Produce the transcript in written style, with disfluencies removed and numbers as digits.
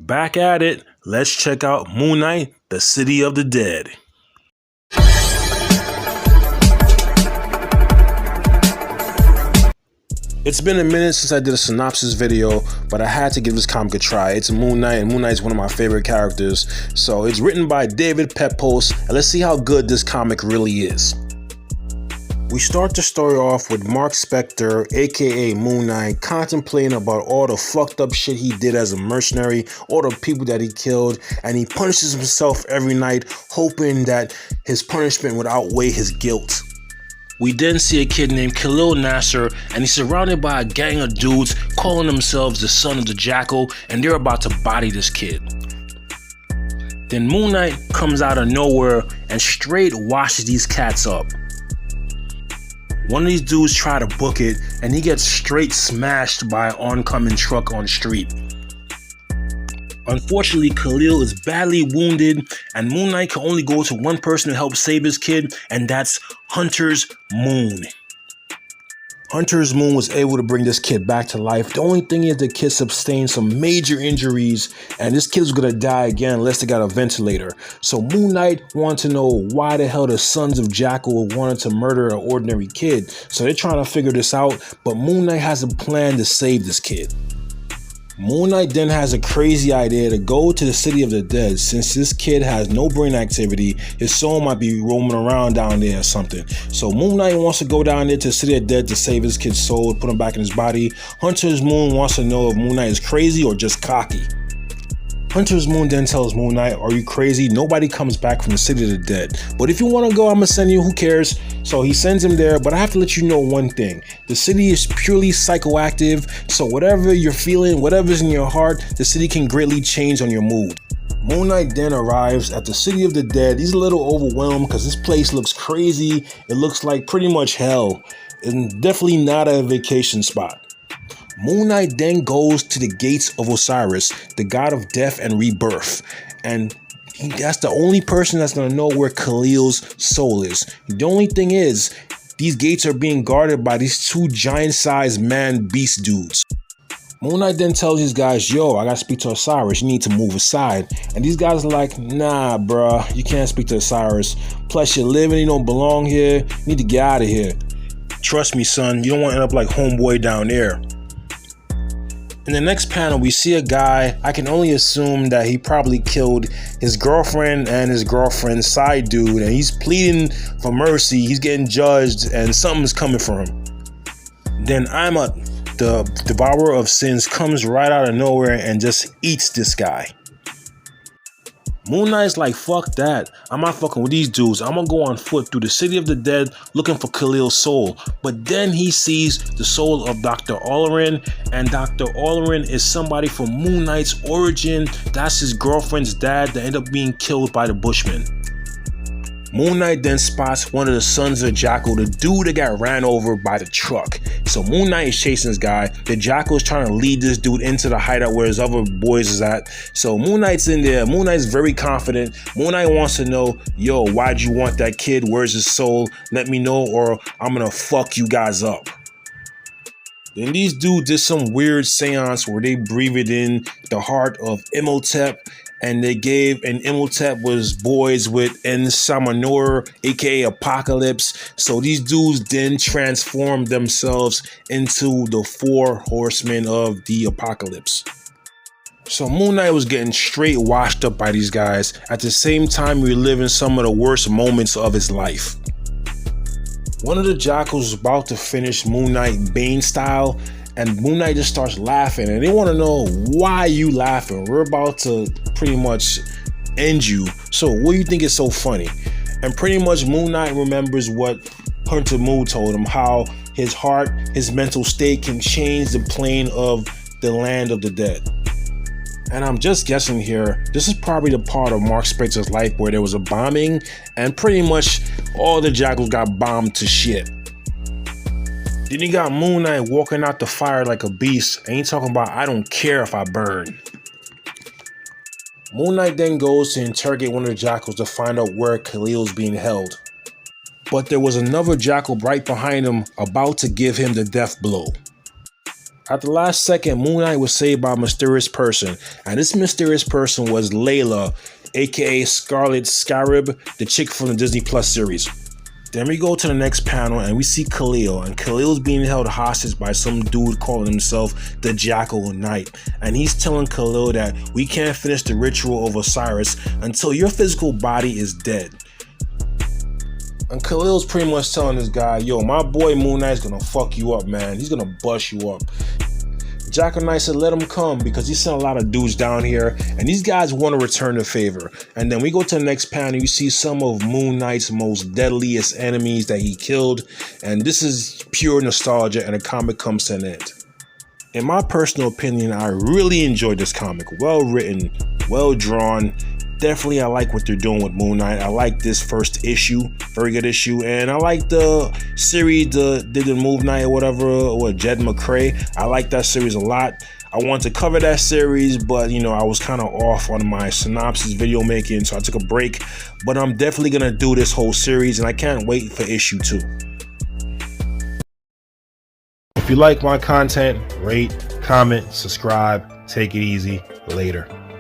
Back at it, let's check out Moonknight, the City of the Dead. It's been a minute since I did a synopsis video, but I had to give this comic a try. It's Moonknight, and Moonknight is one of my favorite characters. So it's written by David Pepose, and let's see how good this comic really is. We start the story off with Mark Spector, aka Moonknight, contemplating about all the fucked up shit he did as a mercenary, all the people that he killed, and he punishes himself every night, hoping that his punishment would outweigh his guilt. We then see a kid named Khalil Nasser, and he's surrounded by a gang of dudes calling themselves the Son of the Jackal, and they're about to body this kid. Then Moonknight comes out of nowhere and straight washes these cats up. One of these dudes try to book it, and he gets straight smashed by an oncoming truck on the street. Unfortunately, Khalil is badly wounded, and Moonknight can only go to one person to help save his kid, and that's Hunter's Moon. Hunter's Moon was able to bring this kid back to life. The only thing is the kid sustained some major injuries, and this kid was gonna die again unless they got a ventilator. So Moonknight wanted to know why the hell the Sons of Jackal wanted to murder an ordinary kid. So they're trying to figure this out, but Moonknight has a plan to save this kid. Moonknight then has a crazy idea to go to the City of the Dead. Since this kid has no brain activity, his soul might be roaming around down there or something. So Moonknight wants to go down there to the City of the Dead to save his kid's soul, put him back in his body. Hunter's Moon wants to know if Moonknight is crazy or just cocky. Hunter's Moon then tells Moonknight, "Are you crazy? Nobody comes back from the City of the Dead. But if you want to go, I'm gonna send you, who cares?" So he sends him there, but I have to let you know one thing. The city is purely psychoactive, so whatever you're feeling, whatever's in your heart, the city can greatly change on your mood. Moonknight then arrives at the City of the Dead. He's a little overwhelmed because this place looks crazy. It looks like pretty much hell, and definitely not a vacation spot. Moonknight then goes to the gates of Osiris, the god of death and rebirth, and that's the only person that's going to know where Khalil's soul is. The only thing is, these gates are being guarded by these two giant-sized man-beast dudes. Moonknight then tells these guys, "Yo, I gotta speak to Osiris, you need to move aside." And these guys are like, "Nah, bruh, you can't speak to Osiris. Plus, you're living, you don't belong here, you need to get out of here. Trust me, son, you don't want to end up like homeboy down there." In the next panel, we see a guy. I can only assume that he probably killed his girlfriend and his girlfriend's side dude, and he's pleading for mercy. He's getting judged, and something's coming for him. Then Ima, the devourer of sins, comes right out of nowhere and just eats this guy. Moonknight's like, "Fuck that. I'm not fucking with these dudes. I'm gonna go on foot through the City of the Dead looking for Khalil's soul." But then he sees the soul of Dr. Olerin, and Dr. Olerin is somebody from Moonknight's origin. That's his girlfriend's dad that ended up being killed by the Bushmen. Moonknight then spots one of the Sons of Jackal, the dude that got ran over by the truck. So Moonknight is chasing this guy. The Jackal is trying to lead this dude into the hideout where his other boys is at. So Moonknight's in there. Moonknight's very confident. Moonknight wants to know, "Yo, why'd you want that kid? Where's his soul? Let me know or I'm gonna fuck you guys up." Then these dudes did some weird seance where they breathed in the heart of Imhotep, and they gave, and Imhotep was boys with Ensamanur, aka Apocalypse. So these dudes then transformed themselves into the 4 horsemen of the Apocalypse. So Moonknight was getting straight washed up by these guys, at the same time reliving some of the worst moments of his life. One of the Jackals is about to finish Moonknight Bane style, and Moonknight just starts laughing, and they want to know, "Why are you laughing? We're about to pretty much end you. So what do you think is so funny?" And pretty much Moonknight remembers what Hunter Moon told him, how his heart, his mental state can change the plane of the land of the dead. And I'm just guessing here, this is probably the part of Mark Spector's life where there was a bombing, and pretty much all the Jackals got bombed to shit. Then you got Moonknight walking out the fire like a beast, and he talking about, "I don't care if I burn." Moonknight then goes to interrogate one of the Jackals to find out where Khalil's being held. But there was another Jackal right behind him about to give him the death blow. At the last second, Moon Knight was saved by a mysterious person, and this mysterious person was Layla, aka Scarlet Scarab, the chick from the Disney Plus series. Then we go to the next panel and we see Khalil, and Khalil's being held hostage by some dude calling himself the Jackal Knight, and he's telling Khalil that we can't finish the ritual of Osiris until your physical body is dead. And Khalil's pretty much telling this guy, yo, my boy Moon Knight's gonna fuck you up, man. He's gonna bust you up. Jackal Knight said let him come because he sent a lot of dudes down here and these guys want to return the favor. And then we go to the next panel, you see some of Moon Knight's most deadliest enemies that he killed, and this is pure nostalgia and the comic comes to an end. In my personal opinion, I really enjoyed this comic. Well written, well drawn. Definitely I like what they're doing with Moon Knight. I like this first issue, very good issue, and I like the series, the Moonknight or whatever, or Jed McCrae. I like that series a lot. I wanted to cover that series, but you know, I was kind of off on my synopsis video making, so I took a break. But I'm definitely gonna do this whole series, and I can't wait for issue 2. If you like my content, rate, comment, subscribe. Take it easy. Later.